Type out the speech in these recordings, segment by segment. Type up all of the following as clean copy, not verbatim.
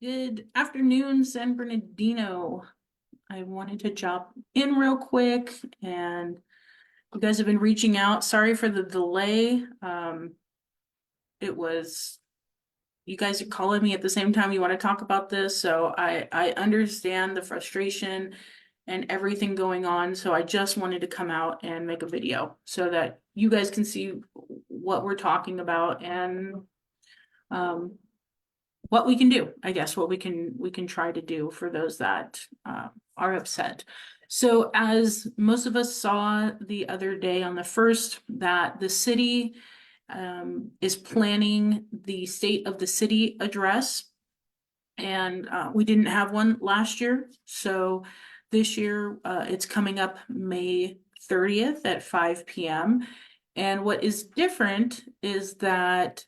Good afternoon, San Bernardino. I wanted to jump in real quick and you guys have been reaching out. Sorry for the delay. It was, you guys are calling me at the same time you want to talk about this, so I understand the frustration and everything going on. So I just wanted to come out and make a video so that you guys can see what we're talking about and um what we can do, I guess, what we can try to do for those that are upset. So as most of us saw the other day on the first, that the city is planning the state of the city address. And we didn't have one last year. So this year it's coming up May 30th at 5 p.m. And what is different is that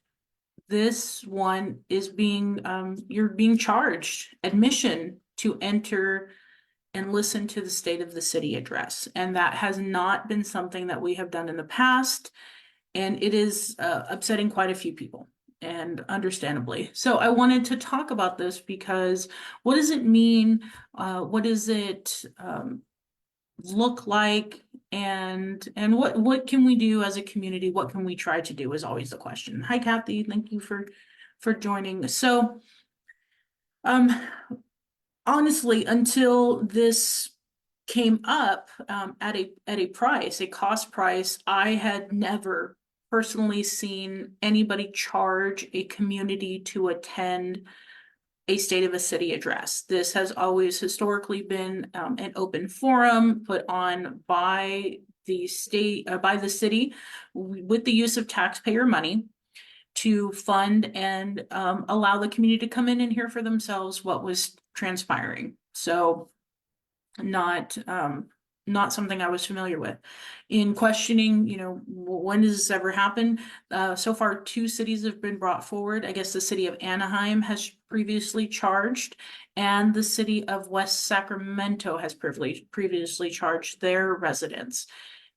this one is you're being charged admission to enter and listen to the state of the city address. And that has not been something that we have done in the past. And it is upsetting quite a few people, and understandably. So I wanted to talk about this because what does it mean? What does it look like? And what can we do as a community? What can we try to do is always the question. Hi, Kathy. Thank you for joining. So um honestly, until this came up at a price, a cost price, I had never personally seen anybody charge a community to attend a state of a city address. This has always historically been an open forum put on by the state, by the city, with the use of taxpayer money to fund and allow the community to come in and hear for themselves what was transpiring. So not not something I was familiar with. In questioning, when does this ever happen? So far, two cities have been brought forward. I guess the city of Anaheim has previously charged, and the city of West Sacramento has previously charged their residents.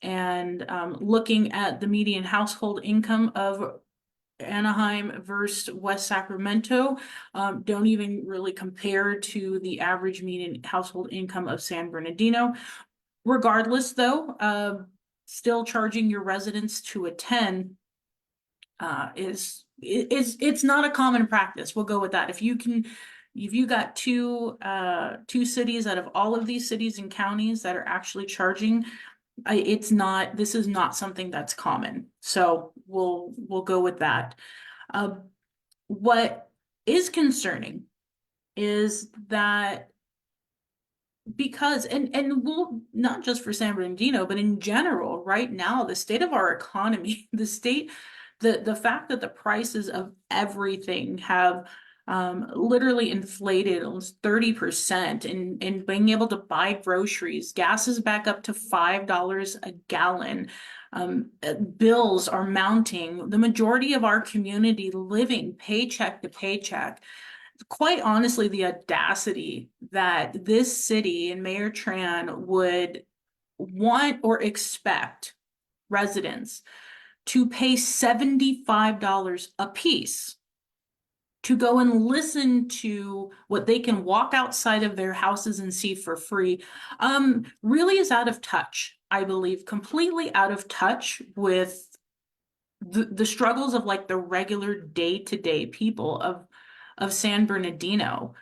And looking at the median household income of Anaheim versus West Sacramento don't even really compare to the average median household income of San Bernardino. Regardless, though, still charging your residents to attend it's not a common practice. We'll go with that. If you got two cities out of all of these cities and counties that are actually charging, this is not something that's common. So we'll go with that. What is concerning is that because and we'll not just for San Bernardino, but in general, right now, the state of our economy, the fact that the prices of everything have literally inflated almost 30%, and being able to buy groceries, gas is back up to $5 a gallon. Bills are mounting. The majority of our community living paycheck to paycheck. Quite honestly, the audacity that this city and Mayor Tran would want or expect residents to pay $75 a piece to go and listen to what they can walk outside of their houses and see for free, really is out of touch, I believe, completely out of touch with the struggles of like the regular day-to-day people of San Bernardino.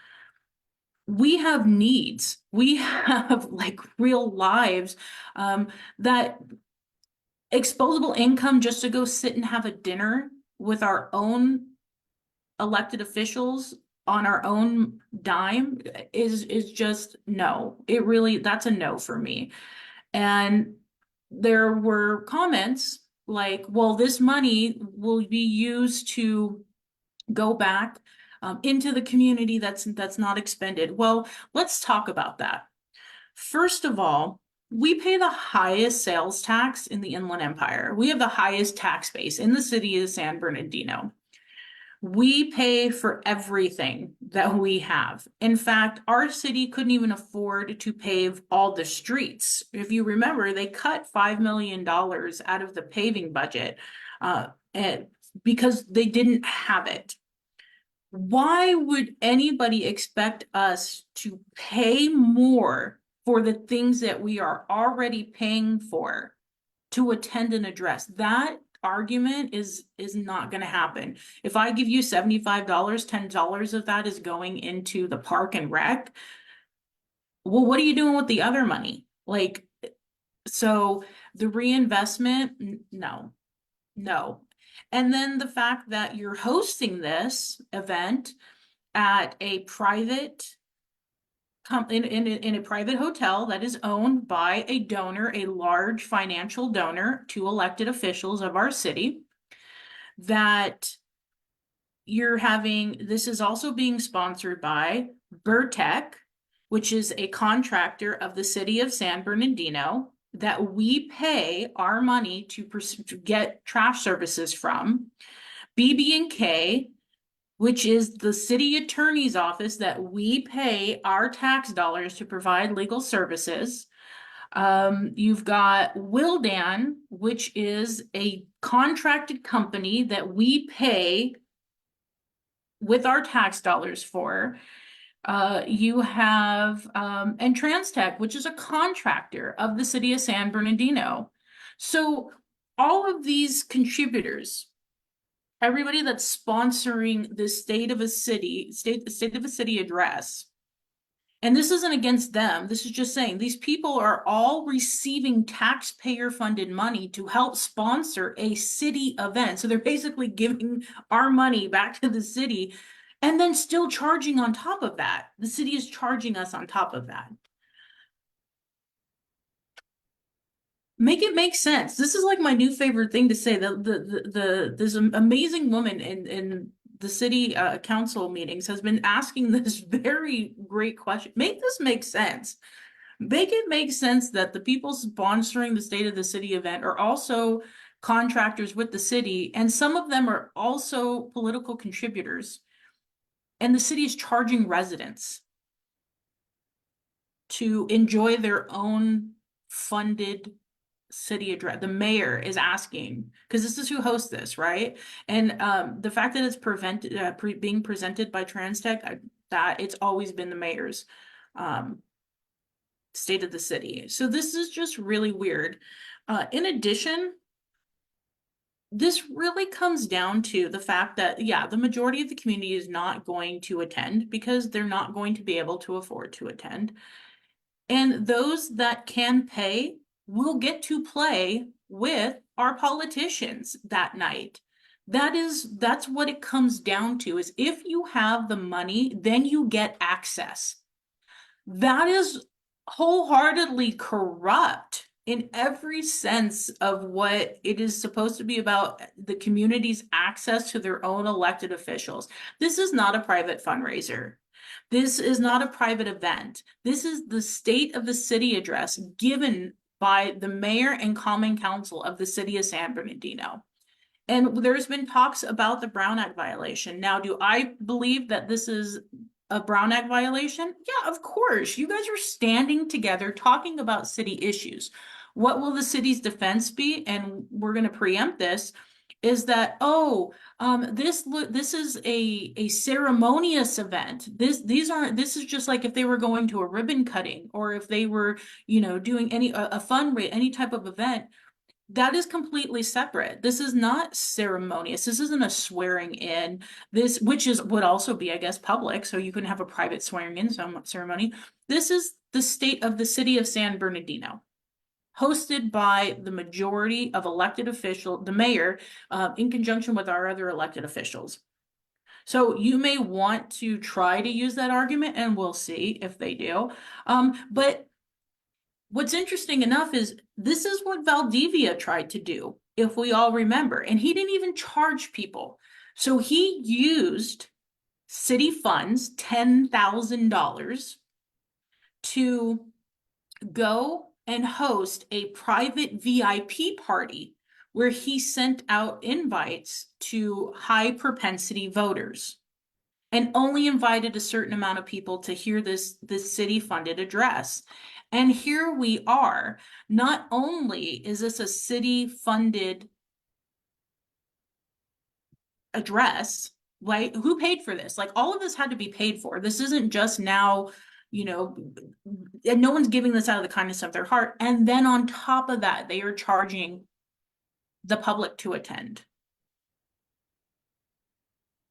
We have needs. We have like real lives, that exposable income just to go sit and have a dinner with our own elected officials on our own dime is just no. That's a no for me. And there were comments like, well, this money will be used to go back into the community that's not expended. Well, let's talk about that. First of all, we pay the highest sales tax in the Inland Empire. We have the highest tax base in the city of San Bernardino. We pay for everything that we have. In fact, our city couldn't even afford to pave all the streets. If you remember, they cut $5 million out of the paving budget because they didn't have it. Why would anybody expect us to pay more for the things that we are already paying for to attend an address? That argument is not going to happen. If I give you $75, $10 of that is going into the park and rec. Well, what are you doing with the other money? Like, so the reinvestment, no, no. And then the fact that you're hosting this event at a private in a private hotel that is owned by a donor, a large financial donor to elected officials of our city, that you're having, this is also being sponsored by Burtech, which is a contractor of the city of San Bernardino that we pay our money to get trash services from. BB&K, which is the city attorney's office that we pay our tax dollars to provide legal services. You've got Wildan, which is a contracted company that we pay with our tax dollars for. You have and TransTech, which is a contractor of the city of San Bernardino. So all of these contributors, everybody that's sponsoring the state of a city address, and this isn't against them, this is just saying these people are all receiving taxpayer funded money to help sponsor a city event. So they're basically giving our money back to the city and then still charging on top of that. The city is charging us on top of that. Make it make sense. This is like my new favorite thing to say. This amazing woman in the city council meetings has been asking this very great question. Make this make sense. Make it make sense that the people sponsoring the State of the City event are also contractors with the city, and some of them are also political contributors. And the city is charging residents to enjoy their own funded city address. The mayor is asking, because this is who hosts this, right? And the fact that it's being presented by TransTech, that it's always been the mayor's state of the city. So this is just really weird. In addition, this really comes down to the fact that, yeah, the majority of the community is not going to attend because they're not going to be able to afford to attend. And those that can pay will get to play with our politicians that night. That's what it comes down to, is if you have the money, then you get access. That is wholeheartedly corrupt in every sense of what it is supposed to be about, the community's access to their own elected officials. This is not a private fundraiser. This is not a private event. This is the state of the city address given by the mayor and common council of the city of San Bernardino. And there's been talks about the Brown Act violation. Now, do I believe that this is a Brown Act violation? Yeah, of course. You guys are standing together talking about city issues. What will the city's defense be? And we're going to preempt this, is that, this is a ceremonious event. This is just like if they were going to a ribbon cutting, or if they were, doing a fundraiser, any type of event. That is completely separate. This is not ceremonious. This isn't a swearing in. Which would also be, I guess, public, so you can have a private swearing in ceremony. This is the state of the city of San Bernardino, hosted by the majority of elected officials, the mayor, in conjunction with our other elected officials. So you may want to try to use that argument, and we'll see if they do. But what's interesting enough is this is what Valdivia tried to do, if we all remember, and he didn't even charge people. So he used city funds, $10,000, to go and host a private VIP party where he sent out invites to high propensity voters and only invited a certain amount of people to hear this city funded address. And here we are. Not only is this a city funded address, Like, who paid for this? Like, all of this had to be paid for. This isn't just now, you know, and no one's giving this out of the kindness of their heart. And then on top of that, they are charging the public to attend.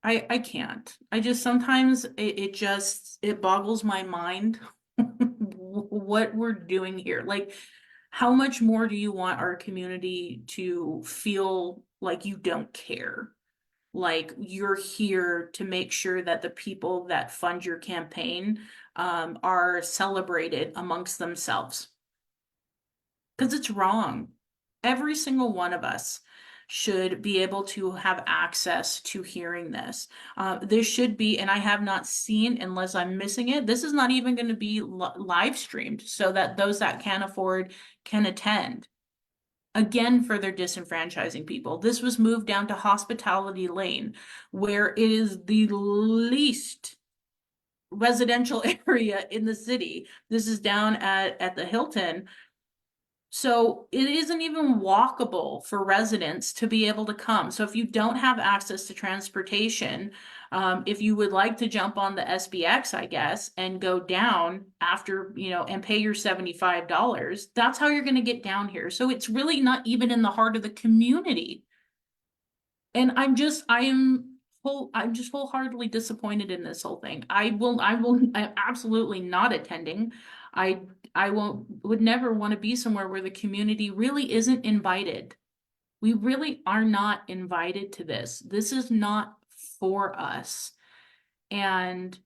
I can't. I just sometimes it just it boggles my mind what we're doing here. Like, how much more do you want our community to feel like you don't care? Like you're here to make sure that the people that fund your campaign are celebrated amongst themselves. Because it's wrong. Every single one of us should be able to have access to hearing this. This should be, and I have not seen, unless I'm missing it, this is not even going to be live streamed so that those that can afford can attend. Again, further disenfranchising people. This was moved down to Hospitality Lane, where it is the least residential area in the city. This is down at the Hilton. So it isn't even walkable for residents to be able to come. So if you don't have access to transportation, if you would like to jump on the SBX, I guess, and go down after, and pay your $75, that's how you're going to get down here. So it's really not even in the heart of the community. And I'm just wholeheartedly disappointed in this whole thing. I'm absolutely not attending. I would never want to be somewhere where the community really isn't invited. We really are not invited to this. This is not for us. And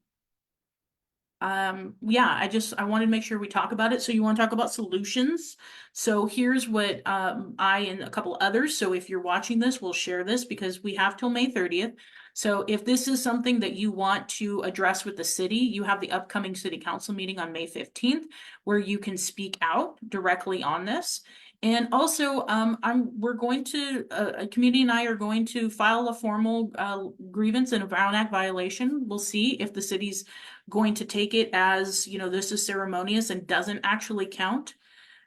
yeah, I wanted to make sure we talk about it. So you want to talk about solutions? So here's what I and a couple others, so if you're watching this, we'll share this because we have till May 30th. So if this is something that you want to address with the city, you have the upcoming city council meeting on May 15th, where you can speak out directly on this. And also, we're going to, a community and I are going to file a formal grievance and a Brown Act violation. We'll see if the city's going to take it as, this is ceremonious and doesn't actually count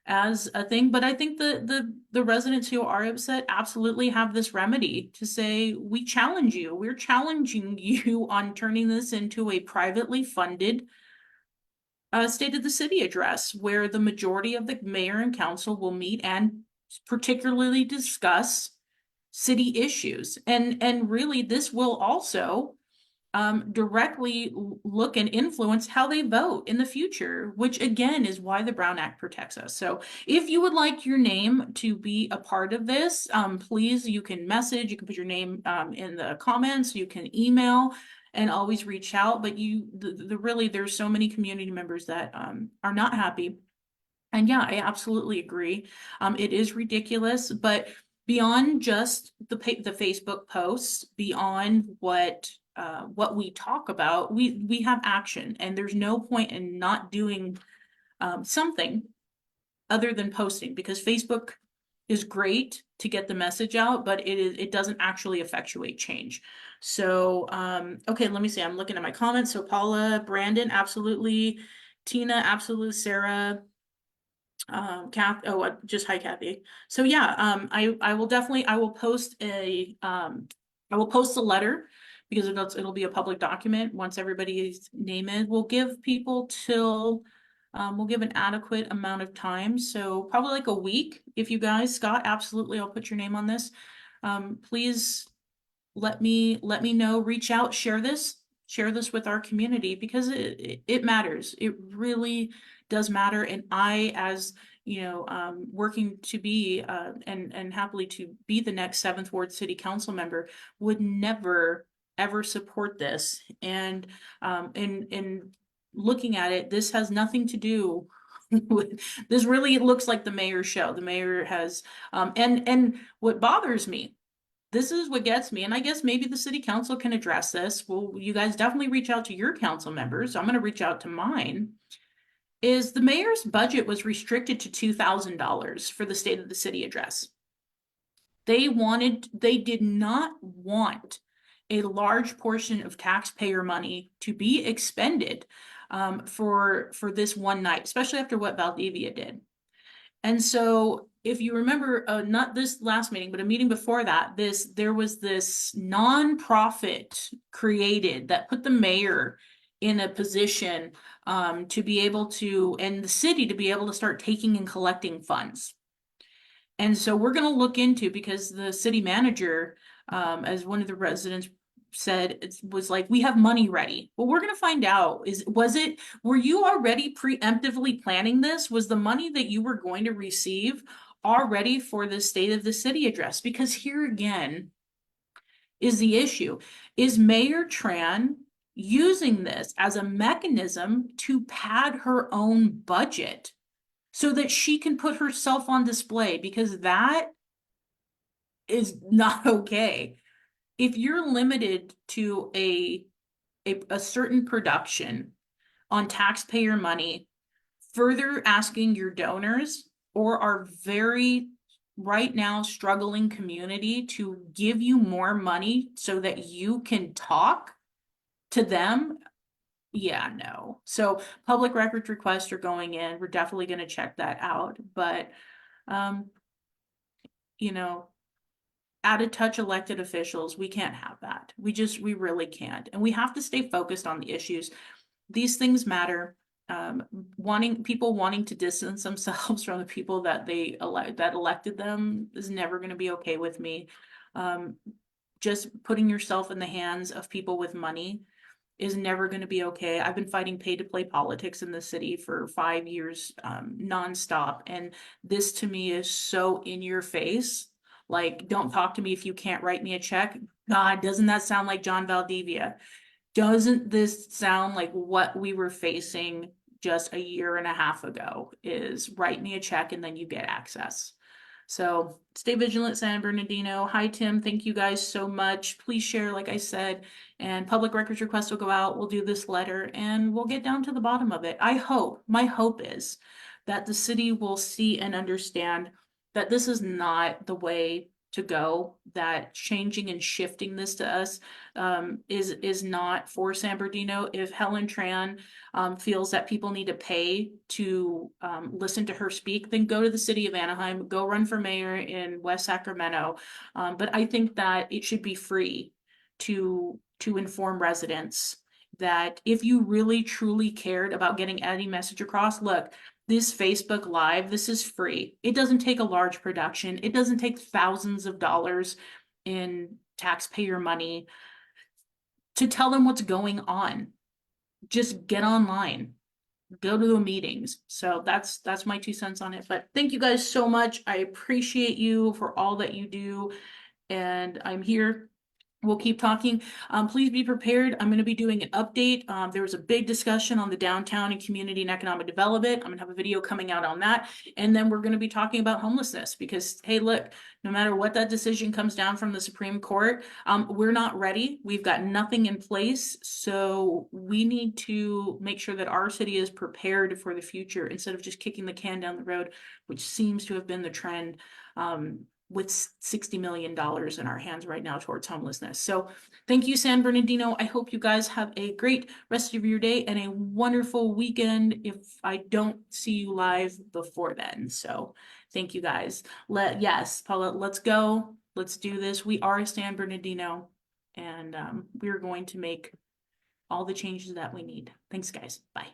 as a thing. But I think the residents who are upset absolutely have this remedy to say, we challenge you. We're challenging you on turning this into a privately funded State of the City address where the majority of the mayor and council will meet and particularly discuss city issues. And really, this will also directly look and influence how they vote in the future, which again is why the Brown Act protects us. So if you would like your name to be a part of this, please, you can message, you can put your name in the comments, you can email, and always reach out. But really, there's so many community members that are not happy. And yeah, I absolutely agree. It is ridiculous, but beyond just the Facebook posts, beyond what we talk about, we have action, and there's no point in not doing something other than posting, because Facebook is great to get the message out, but it doesn't actually effectuate change. So okay, let me see. I'm looking at my comments. So Paula, Brandon, absolutely. Tina, absolutely. Sarah, just hi Kathy. So yeah, I will definitely, I will post a letter, because it'll be a public document once everybody's name is. We'll give people till we'll give an adequate amount of time, so probably like a week. If you guys, Scott, absolutely, I'll put your name on this. Please let me know, reach out, share this with our community, because it matters. It really does matter. And I, as working to be and happily to be the next 7th Ward City Council member, would never ever support this. And in looking at it, this has nothing to do with this. Really, it looks like the mayor's show. The mayor has and what bothers me, this is what gets me, and I guess maybe the city council can address this. Well, you guys definitely reach out to your council members. I'm going to reach out to mine. Is the mayor's budget was restricted to $2,000 for the State of the City address. They did not want a large portion of taxpayer money to be expended for this one night, especially after what Valdivia did. And so if you remember, not this last meeting, but a meeting before that, there was this nonprofit created that put the mayor in a position to be able to, and the city to be able to start taking and collecting funds. And so we're going to look into, because the city manager, as one of the residents said, it was like, we have money ready. Well, we're going to find out, were you already preemptively planning this? Was the money that you were going to receive already for the State of the City address? Because here again is the issue. Is Mayor Tran using this as a mechanism to pad her own budget so that she can put herself on display? Because that is not okay. If you're limited to a certain production on taxpayer money, further asking your donors or our very right now struggling community to give you more money so that you can talk to them, yeah, no. So public records requests are going in. We're definitely going to check that out. But um, you know, out of touch elected officials, we can't have that. We really can't. And we have to stay focused on the issues. These things matter. People wanting to distance themselves from the people that elected them is never going to be okay with me. Just putting yourself in the hands of people with money is never going to be okay. I've been fighting pay to play politics in the city for 5 years, nonstop. And this to me is so in your face. Like, don't talk to me if you can't write me a check. God, doesn't that sound like John Valdivia? Doesn't this sound like what we were facing just a year and a half ago? Is write me a check and then you get access. So stay vigilant, San Bernardino. Hi, Tim. Thank you guys so much. Please share, like I said, and public records requests will go out. We'll do this letter and we'll get down to the bottom of it. My hope is that the city will see and understand that this is not the way to go, that changing and shifting this to us is not for San Bernardino. If Helen Tran feels that people need to pay to listen to her speak, then go to the city of Anaheim, go run for mayor in West Sacramento. But I think that it should be free to inform residents that if you really truly cared about getting any message across, look, this Facebook Live, this is free. It doesn't take a large production. It doesn't take thousands of dollars in taxpayer money to tell them what's going on. Just get online, go to the meetings. So that's my 2 cents on it. But thank you guys so much. I appreciate you for all that you do. And I'm here. We'll keep talking. Please be prepared. I'm going to be doing an update. There was a big discussion on the downtown and community and economic development. I'm going to have a video coming out on that. And then we're going to be talking about homelessness because, hey, look, no matter what that decision comes down from the Supreme Court, we're not ready. We've got nothing in place. So we need to make sure that our city is prepared for the future instead of just kicking the can down the road, which seems to have been the trend. With $60 million in our hands right now towards homelessness. So thank you, San Bernardino. I hope you guys have a great rest of your day and a wonderful weekend if I don't see you live before then. So thank you guys. Yes, Paula, let's go. Let's do this. We are San Bernardino and we're going to make all the changes that we need. Thanks, guys. Bye.